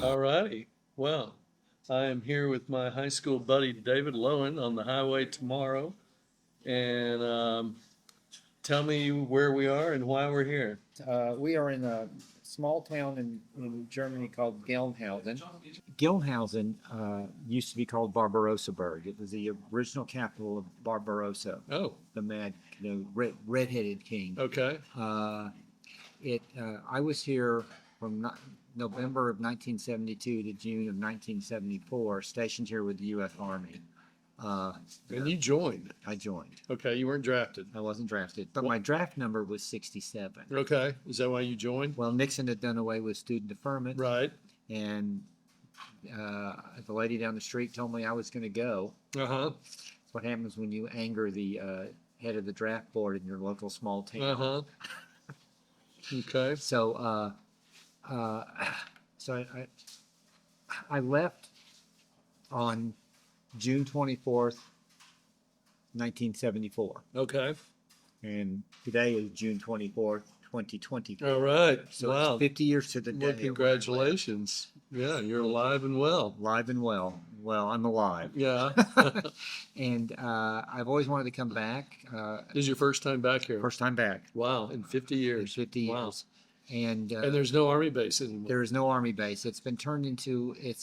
All righty. Well, I am here with my high school buddy David Lowen on the highway tomorrow. And tell me where we are and why we're here. We are in a small town in Germany called Gelnhausen. Gelnhausen used to be called Barbarossaburg. It was the original capital of Barbarossa, Oh, the mad, red-headed king. okay. I was here from November of 1972 to June of 1974, stationed here with the U.S. Army. And you joined. I joined. Okay, you weren't drafted. I wasn't drafted, but my draft number was 67. Okay, is that why you joined? Well, Nixon had done away with student deferment, Right. and the lady down the street told me I was going to go. Uh-huh. That's what happens when you anger the head of the draft board in your local small town. Uh-huh. Okay. So, I left on June 24th, 1974, Okay. and today is June 24th, 2020. All right. So Wow. it's 50 years to the Well, day. congratulations. Yeah, you're alive and well. Alive and well. Well, I'm alive. Yeah. And I've always wanted to come back. This is your first time back here. First time back Wow, in 50 in years. 50 Wow. years. And And there's no army base anymore. there is no army base. It's been turned into, it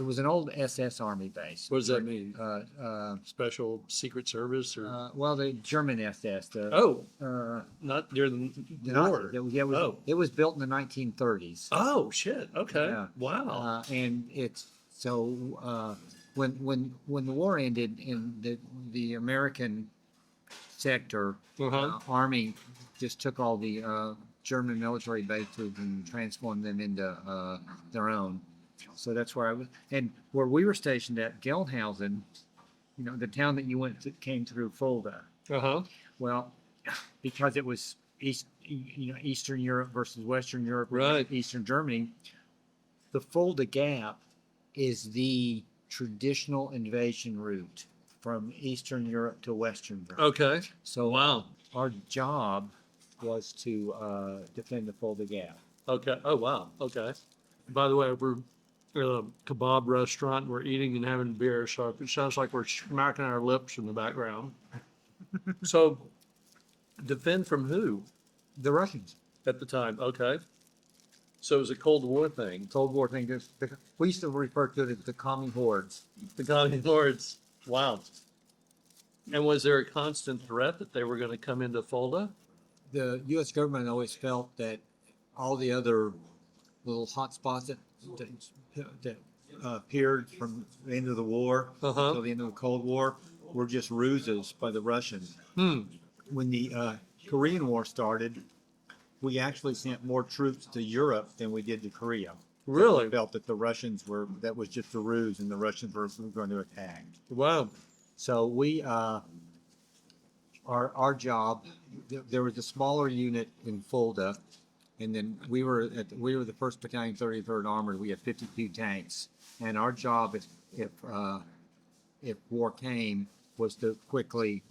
was an old SS army base. What does that mean? Uh, Special Secret Service or? well, the German SS. Oh, Uh, not during the not- war. it was built in the 1930s. Oh, shit. Okay. Yeah. Wow. And it's so when the war ended and the American sector Uh-huh. army just took all the German military bases and transformed them into their own. So that's where I was, and where we were stationed at Gelnhausen, the town that came through Fulda. Uh-huh. Well, because it was Eastern Europe versus Western Europe, Right. Eastern Germany, the Fulda Gap is the traditional invasion route from Eastern Europe to Western Europe. Okay. So Wow. our job was to defend the Fulda Gap. Okay. Oh, wow. Okay. By the way, we're at a kebab restaurant. We're eating and having beer, so it sounds like we're smacking our lips in the background. So, defend from who The Russians. at the time? Okay. So it was a Cold War thing. Cold War thing. We used to refer to it as the commie hordes. The Communist Lords. Wow. And was there a constant threat that they were going to come into Fulda? The U.S. government always felt that all the other little hot spots that appeared from the end of the war Uh-huh. until the end of the Cold War were just ruses by the Russians. When the Korean War started, we actually sent more troops to Europe than we did to Korea. Really? We felt that the Russians that was just a ruse, and the Russians were going to attack. Wow. So our job, there was a smaller unit in Fulda, and then we were the 1st Battalion, 33rd Armored. We had 52 tanks, and our job, if war came, was to quickly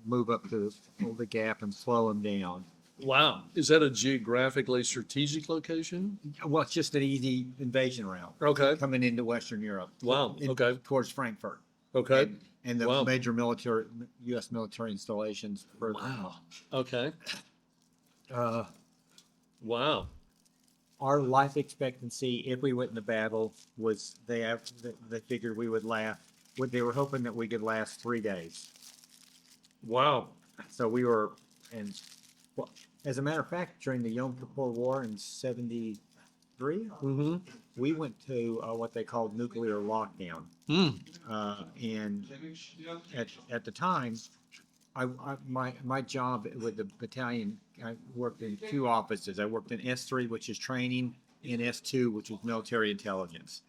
move up to the gap and slow them down. Wow. Is that a geographically strategic location? Well, it's just an easy invasion route Okay. coming into Western Europe. Wow. Okay. Towards Frankfurt. Okay. And the Wow. major U.S. military installations. Wow. Okay. Uh, Wow. our life expectancy, if we went into battle, was they figured we would last. They were hoping that we could last 3 days. Wow. So we were, and well, as a matter of fact, during the Yom Kippur War in '73, Mm-hmm. we went to what they called nuclear lockdown. And at the time, my job with the battalion, I worked in 2 offices. I worked in S3, which is training, and S2, which was military intelligence.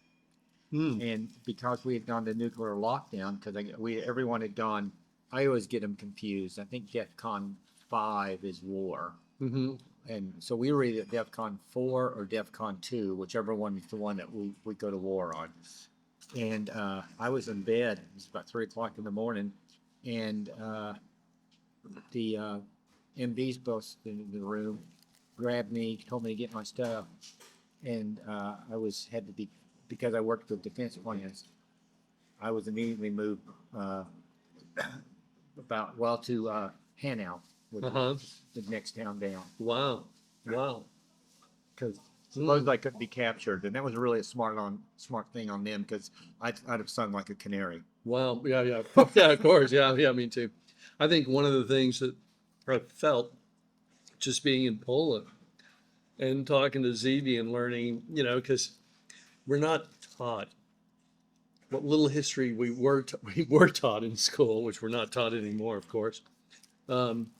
And because we had gone to nuclear lockdown, because everyone had gone, I always get them confused. I think DEFCON 5 is war. Mm-hmm. And so we were either DEFCON 4 or DEFCON 2, whichever one is the one that we go to war on. And I was in bed. It was about 3 o'clock in the morning. And the MD's boss in the room grabbed me, told me to get my stuff. and had to be, because I worked with defense plans, I was immediately moved to Hanau, which Uh-huh. is the next town down, Wow. Wow. because suppose I couldn't be captured, and that was really a smart thing on them, because I'd have sung like a canary. Wow. Yeah, yeah. Yeah, of course. Yeah, yeah, me too. I think one of the things that I felt just being in Poland and talking to ZB and learning, because we're not taught what little history we were taught in school, which we're not taught anymore, of course. Um,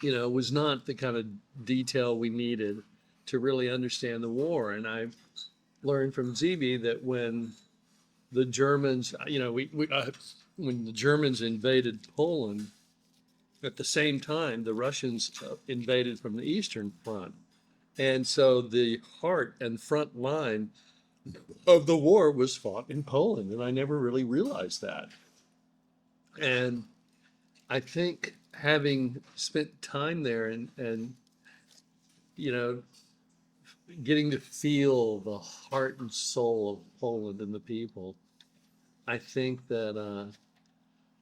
was not the kind of detail we needed to really understand the war. And I learned from ZB that when the Germans, when the Germans invaded Poland, at the same time, the Russians invaded from the Eastern Front. And so the heart and front line of the war was fought in Poland. And I never really realized that. And I think having spent time there and you know, getting to feel the heart and soul of Poland and the people, I think that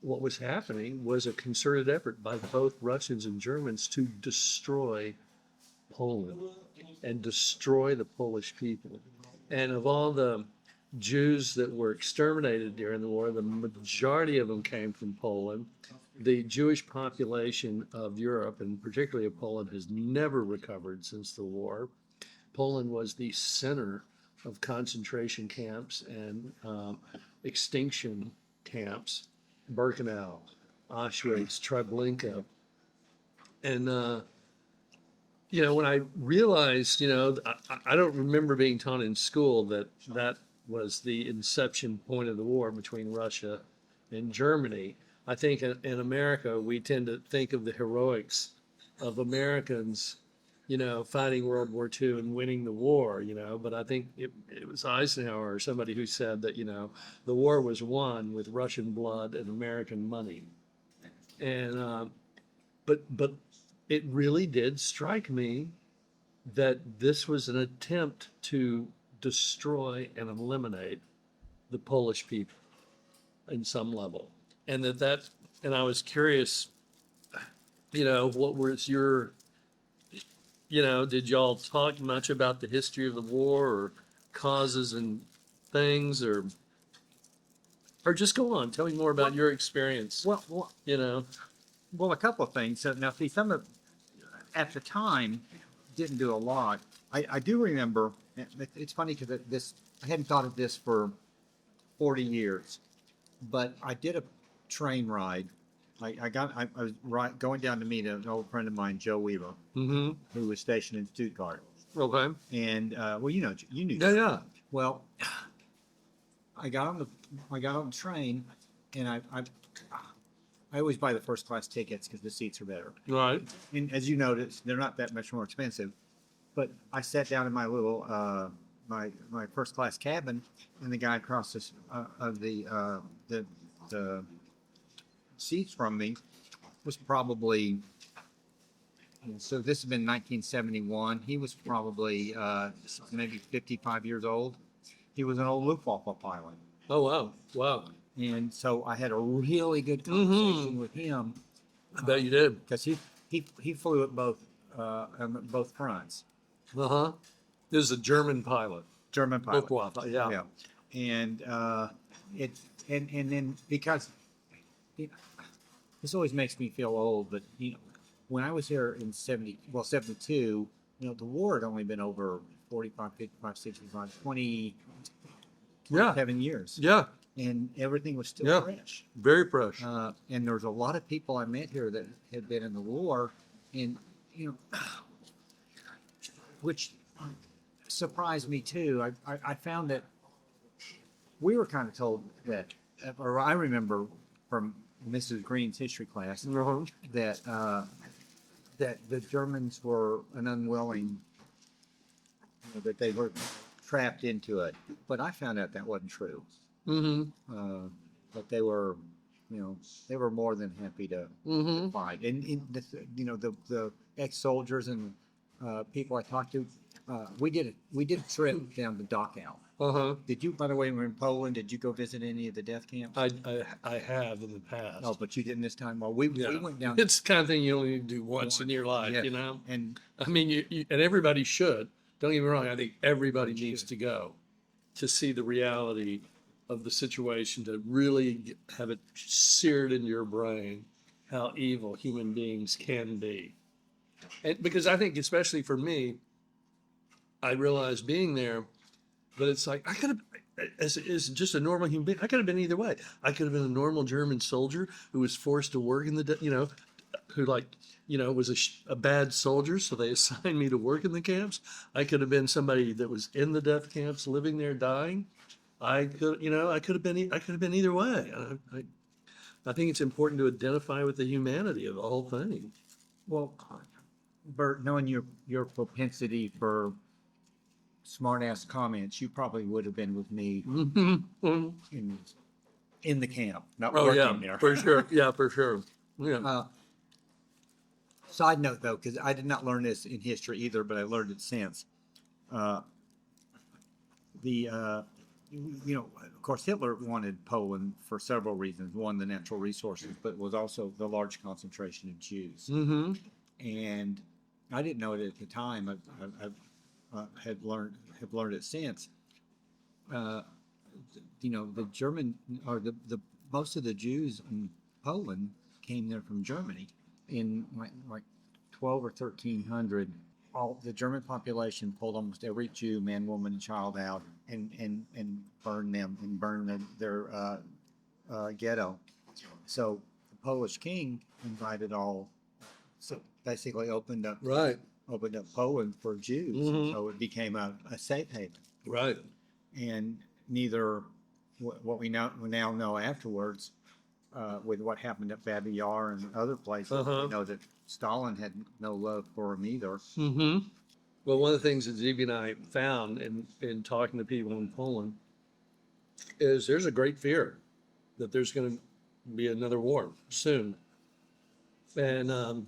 what was happening was a concerted effort by both Russians and Germans to destroy Poland and destroy the Polish people. And of all the Jews that were exterminated during the war, the majority of them came from Poland. The Jewish population of Europe, and particularly of Poland, has never recovered since the war. Poland was the center of concentration camps and extinction camps, Birkenau, Auschwitz, Treblinka. And, when I realized, I don't remember being taught in school that that was the inception point of the war between Russia and Germany. I think in America, we tend to think of the heroics of Americans, fighting World War II and winning the war, but I think it was Eisenhower or somebody who said that, the war was won with Russian blood and American money. And, but it really did strike me that this was an attempt to destroy and eliminate the Polish people in some level. And and I was curious, what was did y'all talk much about the history of the war or causes and things or just go on, tell me more about your experience, Well, you know? well, a couple of things. So now, see, at the time, didn't do a lot. I do remember. It's funny because I hadn't thought of this for 40 years, but I did a train ride. I was going down to meet an old friend of mine, Joe Weaver, Mm-hmm. who was stationed in Stuttgart. Okay. And well, you knew. Yeah, yeah. Well, I got on the train, and I always buy the first class tickets because the seats are better. Right. And as you noticed, they're not that much more expensive. But I sat down in my little my first class cabin, and the guy across the seats from me was probably, so this has been 1971. He was probably maybe 55 years old. He was an old Luftwaffe pilot. Oh, wow. Wow. And so I had a really good conversation with him. I bet you did. Because he flew at both fronts. Uh-huh. This is a German pilot. German pilot. Luftwaffe, yeah. And and then because this always makes me feel old, but when I was here in 72, the war had only been over 45, 55, 65, 20, 27 years. Yeah. And everything was still fresh. Very fresh. And there was a lot of people I met here that had been in the war, and which surprised me too. I found that we were kind of told that, or I remember from Mrs. Green's history class, Uh-huh. that the Germans were an unwilling, that they were trapped into it. But I found out that wasn't true. Mm-hmm. But they were more than happy to fight. And the ex-soldiers and people I talked to, We did a trip down to Dachau. Uh-huh. Did you, by the way, when we were in Poland, did you go visit any of the death camps? I have in the past. Oh, but you didn't this time. Well, we Yeah. went down. It's the kind of thing you only need to do once in your life, Yeah, you know? and I mean, and everybody should. Don't get me wrong. I think everybody needs to go to see the reality of the situation, to really have it seared into your brain how evil human beings can be. And because I think, especially for me, I realized being there, but it's like I could have, as just a normal human being, I could have been either way. I could have been a normal German soldier who was forced to work in the, who was a bad soldier, so they assigned me to work in the camps. I could have been somebody that was in the death camps, living there, dying. I could have been either way. I think it's important to identify with the humanity of the whole thing. well, Bert, knowing your propensity for smart ass comments, you probably would have been with me in the camp, not Oh working yeah, there. for sure. Yeah, for sure. Yeah. Side note, though, because I did not learn this in history either, but I learned it since. Of course, Hitler wanted Poland for several reasons. One, the natural resources, but it was also the large concentration of Jews. Mm-hmm. And I didn't know it at the time. Have learned it since. The German or the most of the Jews in Poland came there from Germany in like 12 or 1300. All the German population pulled almost every Jew, man, woman, and child out and burned them and burned their ghetto. So the Polish king invited all. So basically opened up Poland for Jews. Mhm. So it became a safe haven. Right. And neither what we now know afterwards, with what happened at Babi Yar and other places, we know that Stalin had no love for him either. Mm-hmm. Well, one of the things that Zevie and I found in talking to people in Poland is there's a great fear that there's going to be another war soon. And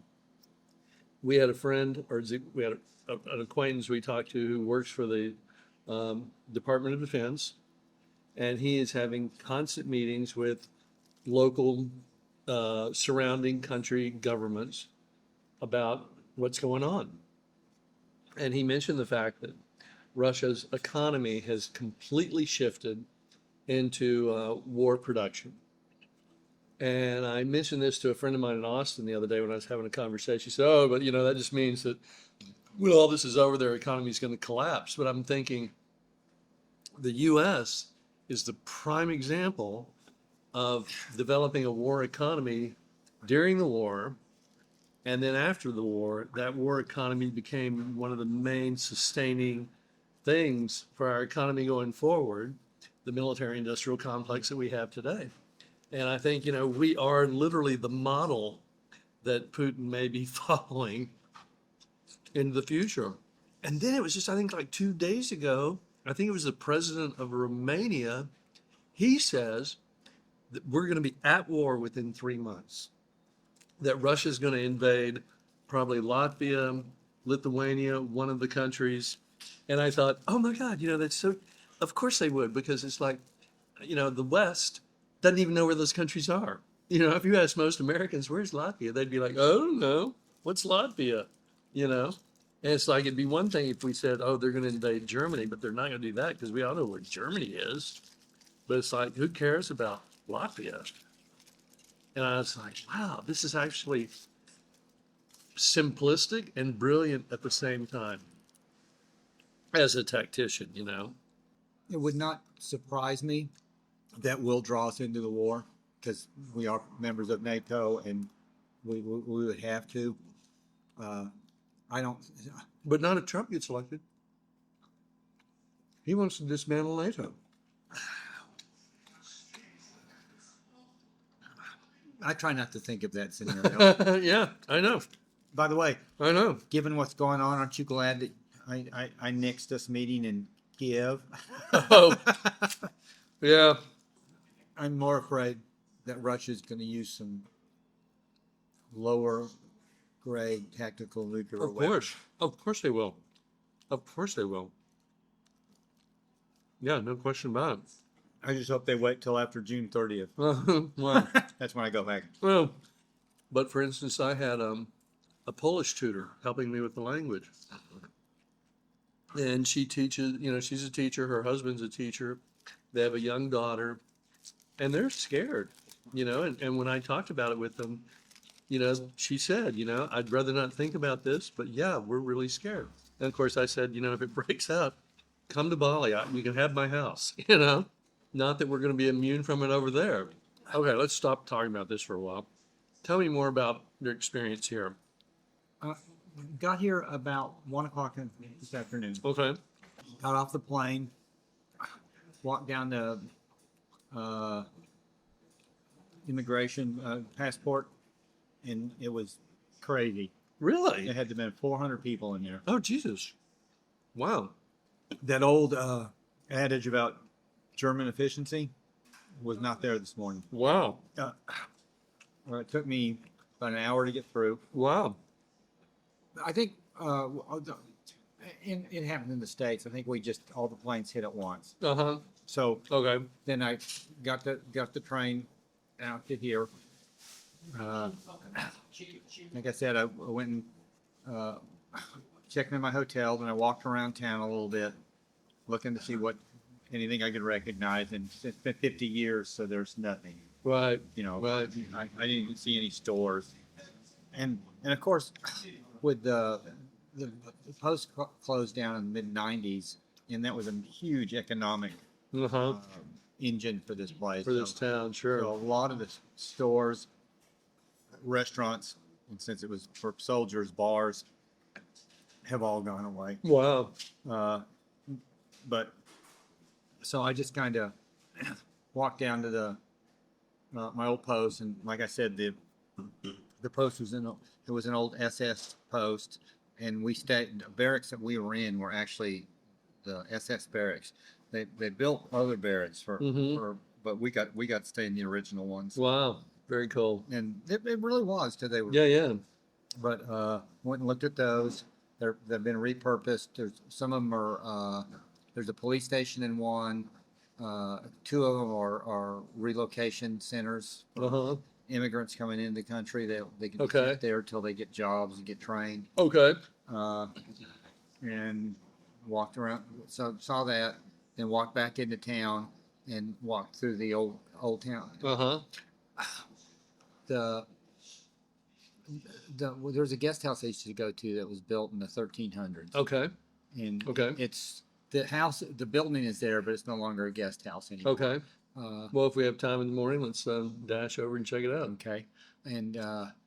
we had a friend, we had an acquaintance we talked to who works for the Department of Defense, and he is having constant meetings with local surrounding country governments about what's going on. And he mentioned the fact that Russia's economy has completely shifted into war production. And I mentioned this to a friend of mine in Austin the other day when I was having a conversation. He said, "Oh, but that just means that when all this is over, their economy is going to collapse." But I'm thinking the U.S. is the prime example of developing a war economy during the war. And then after the war, that war economy became one of the main sustaining things for our economy going forward, the military industrial complex that we have today. And I think, we are literally the model that Putin may be following in the future. And then it was just, I think like 2 days ago, I think it was the president of Romania. He says that we're going to be at war within 3 months, that Russia's going to invade probably Latvia, Lithuania, one of the countries. And I thought, oh my God, that's so, of course they would, because it's like, the West doesn't even know where those countries are. If you ask most Americans, where's Latvia? They'd be like, oh, no, what's Latvia? And it's like, it'd be one thing if we said, oh, they're going to invade Germany, but they're not going to do that because we all know where Germany is. But it's like, who cares about Latvia? And I was like, wow, this is actually simplistic and brilliant at the same time as a tactician, It would not surprise me that will draw us into the war because we are members of NATO and we would have to. I don't. But not if Trump gets elected. He wants to dismantle NATO. I try not to think of that scenario. Yeah, I know. By the way, I know. given what's going on, aren't you glad that I nixed this meeting in Kiev? Oh, yeah. I'm more afraid that Russia's going to use some lower grade tactical nuclear weapons. Of course they will. Of course they will. Yeah, no question about I just hope they wait till after June 30th. it. Well, That's when I go back. well, but for instance, I had a Polish tutor helping me with the language. And she teaches, she's a teacher, her husband's a teacher. They have a young daughter, and they're scared, and when I talked about it with them, she said, I'd rather not think about this, but yeah, we're really scared. And of course, I said, if it breaks out, come to Bali. You can have my house, Not that we're going to be immune from it over there. Okay, let's stop talking about this for a while. Tell me more about your experience here. Got here about 1 o'clock this afternoon. Okay. Got off the plane, walked down to immigration passport, and it was crazy. Really? There had to have been 400 people in there. Oh, Jesus. Wow. That old adage about German efficiency was not there this morning. Wow. Well, it took me about an hour to get through. Wow. I think it happened in the States. I think all the planes hit at once. Uh-huh. So Okay. then I got the train out to here. Like I said, I went and checked in my hotel. Then I walked around town a little bit, looking to see anything I could recognize. And it's been 50 years, so there's nothing. Right. Right. I didn't even see any stores. And of course, with the post closed down in the mid 90s, and that was a huge economic Uh-huh. engine for this place. For this town, sure. So a lot of the stores, restaurants, and since it was for soldiers, bars, have all gone away. Wow. But so I just kind of walked down to my old post, and like I said, the post was it was an old SS post, and the barracks that we were in were actually the SS barracks. They built other barracks but we got to stay in the original ones. Wow. Very cool. And it really was till they were. Yeah. But went and looked at those. They've been repurposed. Some of them are. There's a police station in one. 2 of them are relocation centers for Uh-huh. immigrants coming into the country. They can Okay. sit there till they get jobs and get trained. Okay. And walked around. So saw that. Then walked back into town and walked through the old town. Uh-huh. There's a guest house I used to go to that was built in the 1300s. Okay. And Okay. it's the building is there, but it's no longer a guest house anymore. Okay. Well, if we have time in the morning, let's dash over and check it out. Okay. And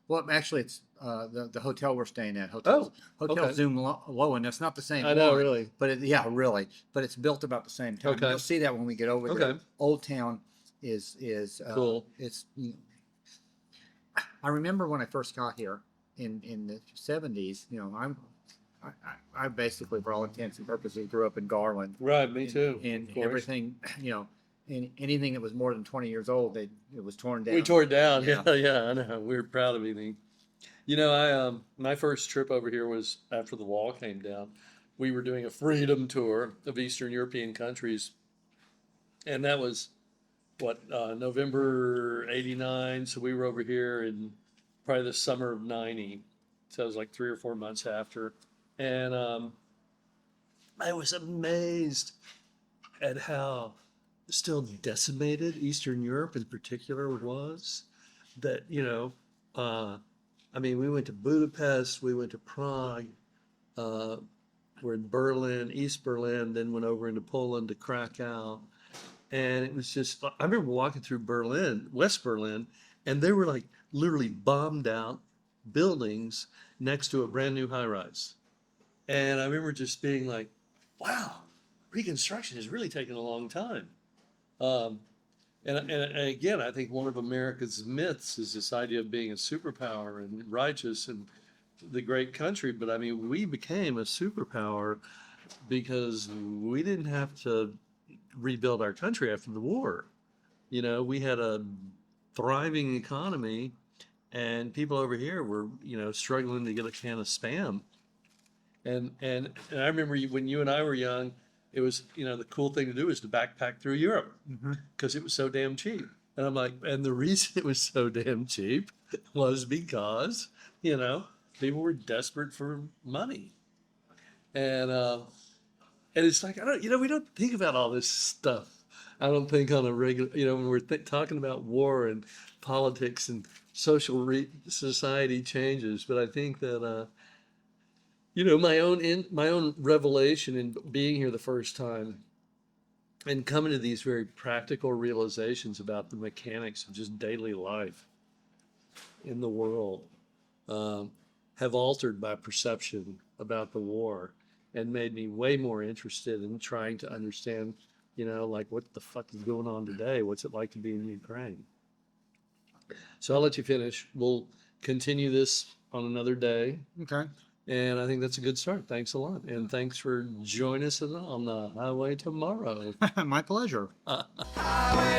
well, actually, it's the hotel we're staying at. Hotel okay. Zoom Lowen. That's not the same. I know, one, really. But really. But it's built about the same time. Okay. You'll see that when we get over there. Okay. Old Town is Cool. It's. I remember when I first got here in the 70s. I basically, for all intents and purposes, grew up in Garland. Right. Me too. And of course. everything, and anything that was more than 20 years old, it was torn down. We tore it down. Yeah. Yeah. I know. We're proud of anything. I my first trip over here was after the wall came down. We were doing a freedom tour of Eastern European countries, and that was November '89. So we were over here in probably the summer of '90. So it was like 3 or 4 months after, and I was amazed at how still decimated Eastern Europe in particular was. That we went to Budapest, we went to Prague, we're in Berlin, East Berlin, then went over into Poland to Krakow. And it was just, I remember walking through Berlin, West Berlin, and they were like literally bombed out buildings next to a brand new high rise. And I remember just being like, wow, reconstruction has really taken a long time. And again, I think one of America's myths is this idea of being a superpower and righteous and the great country. But we became a superpower because we didn't have to rebuild our country after the war. We had a thriving economy, and people over here were, struggling to get a can of Spam. And I remember when you and I were young, it was, the cool thing to do was to backpack through Europe because it was so damn cheap. And I'm like, and the reason it was so damn cheap was because, people were desperate for money. And it's like, we don't think about all this stuff. I don't think on a regular, when we're talking about war and politics and society changes. But I think that, my own revelation in being here the first time and coming to these very practical realizations about the mechanics of just daily life in the world have altered my perception about the war and made me way more interested in trying to understand, like what the fuck is going on today? What's it like to be in Ukraine? So I'll let you finish. We'll continue this on another day. Okay. And I think that's a good start. Thanks a lot. And thanks for joining us on the highway tomorrow. My pleasure. Highway